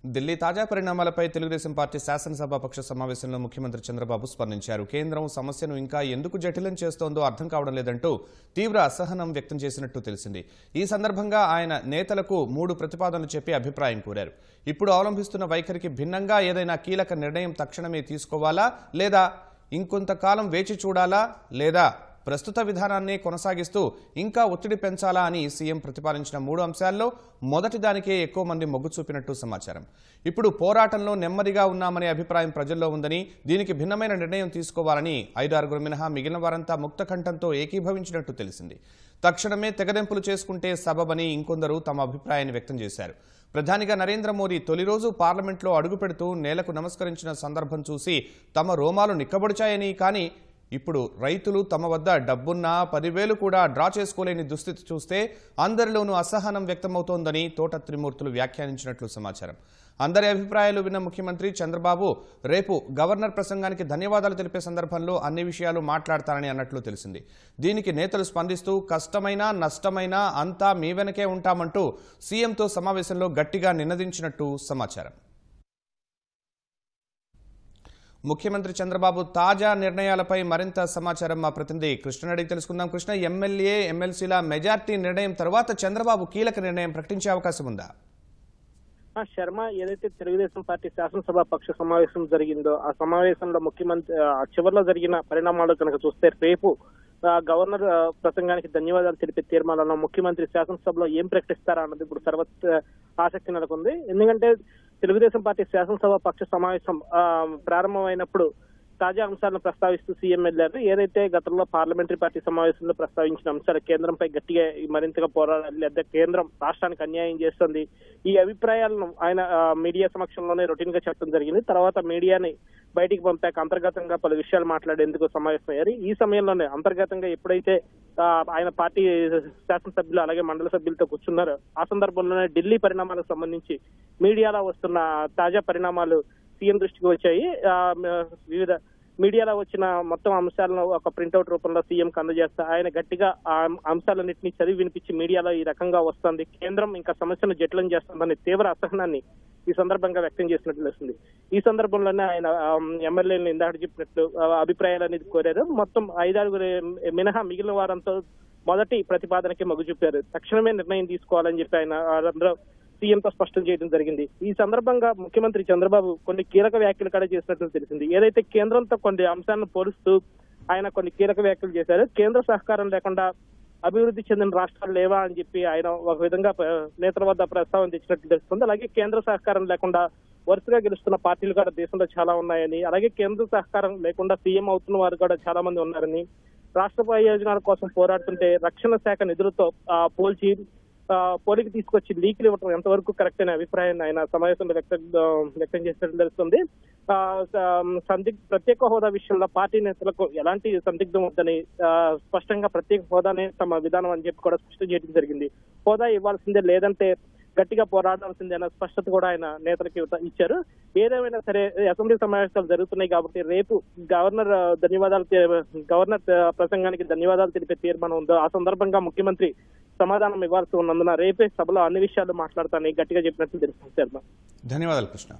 ఢిల్లీ తాజా పరిణామాలపై తెలుగుదేశం పార్టీ శాసనసభాపక్ష సమావేశంలో ముఖ్యమంత్రి చంద్రబాబు స్పందించారు. కేంద్రం సమస్యను ఇంకా ఎందుకు జటిలం చేస్తోందో అర్థం కావడం లేదంటూ తీవ్ర అసహనం వ్యక్తం చేసినట్టు తెలిసింది. ఈ సందర్భంగా ఆయన నేతలకు 3 ప్రతిపాదనలు చెప్పి అభిప్రాయం కోరారు. ఇప్పుడు అవలంబిస్తున్న వైఖరికి భిన్నంగా ఏదైనా కీలక నిర్ణయం తక్షణమే తీసుకోవాలా, లేదా ఇంకొంతకాలం వేచి చూడాలా, లేదా ప్రస్తుత విధానాన్ని కొనసాగిస్తూ ఇంకా ఒత్తిడి పెంచాలా అని సీఎం ప్రతిపాదించిన 3 అంశాల్లో మొదటి దానికే ఎక్కువ మంది మొగ్గు చూపినట్టు సమాచారం. ఇప్పుడు పోరాటంలో నెమ్మదిగా ఉన్నామనే అభిప్రాయం ప్రజల్లో ఉందని, దీనికి భిన్నమైన నిర్ణయం తీసుకోవాలని 5-6 మినహా మిగిలిన వారంతా ముక్తకంఠంతో ఏకీభవించినట్టు తెలిసింది. తక్షణమే తెగదెంపులు చేసుకుంటే సబబని ఇంకొందరు తమ అభిప్రాయాన్ని వ్యక్తం చేశారు. ప్రధానిగా నరేంద్ర మోదీ తొలి రోజు పార్లమెంట్లో అడుగుపెడుతూ నేలకు నమస్కరించిన సందర్భం చూసి తమ రోమాలు నిక్కబొడిచాయని, కానీ ఇప్పుడు రైతులు తమ వద్ద డబ్బున్నా 10,000 కూడా డ్రా చేసుకోలేని దుస్థితి చూస్తే అందరిలోనూ అసహనం వ్యక్తమవుతోందని తోట త్రిమూర్తులు వ్యాఖ్యానించినట్లు సమాచారం. అందరి అభిప్రాయాలు విన్న ముఖ్యమంత్రి చంద్రబాబు రేపు గవర్నర్ ప్రసంగానికి ధన్యవాదాలు తెలిపే సందర్భంలో అన్ని విషయాలు మాట్లాడతారని అన్నట్లు తెలిసింది. దీనికి నేతలు స్పందిస్తూ కష్టమైనా నష్టమైనా అంతా మీ వెనకే ఉంటామంటూ సీఎంతో సమావేశంలో గట్టిగా నినదించినట్టు సమాచారం. ముఖ్యమంత్రి చంద్రబాబు తాజా నిర్ణయాలపై మరింత సమాచారం మా ప్రతినిధి కృష్ణ అడిగి తెలుసుకుందాం. కృష్ణ, ఎమ్మెల్యే ఎమ్మెల్సీల మెజార్టీ నిర్ణయం తర్వాత చంద్రబాబు కీలక నిర్ణయం ప్రకటించే అవకాశం ఉందా? శర్మ, ఏదైతే తెలుగుదేశం పార్టీ శాసనసభ పక్ష సమావేశం జరిగిందో ఆ సమావేశంలో ముఖ్యమంత్రి చివరిలో జరిగిన పరిణామాలు కనుక చూస్తే రేపు గవర్నర్ ప్రసంగానికి ధన్యవాదాలు తెలిపే తీర్మానంలో ముఖ్యమంత్రి శాసనసభలో ఏం ప్రకటిస్తారా అన్నది ఇప్పుడు సర్వత్ర ఆసక్తి నెలకొంది. ఎందుకంటే తెలుగుదేశం పార్టీ శాసనసభ పక్ష సమావేశం ప్రారంభమైనప్పుడు తాజా అంశాలను ప్రస్తావిస్తూ సీఎం వెళ్లారు. ఏదైతే గతంలో పార్లమెంటరీ పార్టీ సమావేశంలో ప్రస్తావించిన అంశాలు కేంద్రంపై గట్టిగా మరింతగా పోరాడాలి, లేదా కేంద్రం రాష్ట్రానికి అన్యాయం చేస్తుంది, ఈ అభిప్రాయాలను ఆయన మీడియా సమక్షంలోనే రొటీన్ గా చెప్పడం జరిగింది. తర్వాత మీడియాని బయటికి పంపాక అంతర్గతంగా పలు విషయాలు మాట్లాడేందుకు సమావేశమయ్యారు. ఈ సమయంలోనే అంతర్గతంగా ఎప్పుడైతే ఆయన పార్టీ శాసనసభ్యులు అలాగే మండలి సభ్యులతో కూర్చున్నారో ఆ సందర్భంలోనే ఢిల్లీ పరిణామాలకు సంబంధించి మీడియాలో వస్తున్న తాజా పరిణామాలు సీఎం దృష్టికి వచ్చాయి. వివిధ మీడియాలో వచ్చిన మొత్తం అంశాలను ఒక ప్రింట్అవుట్ రూపంలో సీఎంకి అందజేస్తా ఆయన గట్టిగా ఆ అంశాలన్నింటినీ చదివి వినిపించి మీడియాలో ఈ రకంగా వస్తుంది, కేంద్రం ఇంకా సమస్యను జటిలం చేస్తుందనే తీవ్ర అసహనాన్ని ఈ సందర్భంగా వ్యక్తం చేసినట్లు తెలుస్తుంది. ఈ సందర్భంలోనే ఆయన ఎమ్మెల్యేలను ఇందాక చెప్పినట్లు అభిప్రాయాలు అనేది కోరారు. మొత్తం 5-6 మినహా మిగిలిన వారంతో మొదటి ప్రతిపాదనకి మొగ్గు చూపారు. తక్షణమే నిర్ణయం తీసుకోవాలని చెప్పి ఆయన అందరూ సీఎంతో స్పష్టం చేయడం జరిగింది. ఈ సందర్భంగా ముఖ్యమంత్రి చంద్రబాబు కొన్ని కీలక వ్యాఖ్యలు కూడా చేసినట్లు తెలిసింది. ఏదైతే కేంద్రంతో కొన్ని అంశాలను పోలుస్తూ ఆయన కొన్ని కీలక వ్యాఖ్యలు చేశారు. కేంద్ర సహకారం లేకుండా అభివృద్ధి చెందిన రాష్ట్రాలు లేవా అని చెప్పి ఆయన ఒక విధంగా నేతల వద్ద ప్రస్తావన తెచ్చినట్లు తెలుస్తుంది. అలాగే కేంద్ర సహకారం లేకుండా వరుసగా గెలుస్తున్న పార్టీలు కూడా దేశంలో చాలా ఉన్నాయని, అలాగే కేంద్ర సహకారం లేకుండా సీఎం అవుతున్న వారు కూడా చాలా మంది ఉన్నారని, రాష్ట్ర ప్రయోజనాల కోసం పోరాడుతుంటే రక్షణ శాఖ నిధులతో పోలికి తీసుకొచ్చి లీకులు ఇవ్వడం ఎంతవరకు కరెక్ట్ అనే అభిప్రాయాన్ని ఆయన సమావేశంలో వ్యక్తం చేసినట్లు తెలుస్తుంది. ప్రత్యేక హోదా విషయంలో పార్టీ నేతలకు ఎలాంటి సందిగ్ధం వద్దని స్పష్టంగా ప్రత్యేక హోదానే తమ విధానం అని చెప్పి కూడా స్పష్టం చేయడం జరిగింది. హోదా ఇవ్వాల్సిందే, లేదంటే గట్టిగా పోరాడాల్సిందే అన్న స్పష్టత కూడా ఆయన నేతలకు ఇచ్చారు. ఏదేమైనా సరే అసెంబ్లీ సమావేశాలు జరుగుతున్నాయి కాబట్టి రేపు గవర్నర్ ప్రసంగానికి ధన్యవాదాలు తెలిపే తీర్మానం ఉందో ఆ సందర్భంగా ముఖ్యమంత్రి సమాధానం ఇవ్వాల్సి ఉన్నందున రేపే సభలో అన్ని విషయాలు మాట్లాడతానని గట్టిగా చెప్పినట్లు తెలుస్తుంది. ధన్యవాదాలు కృష్ణ.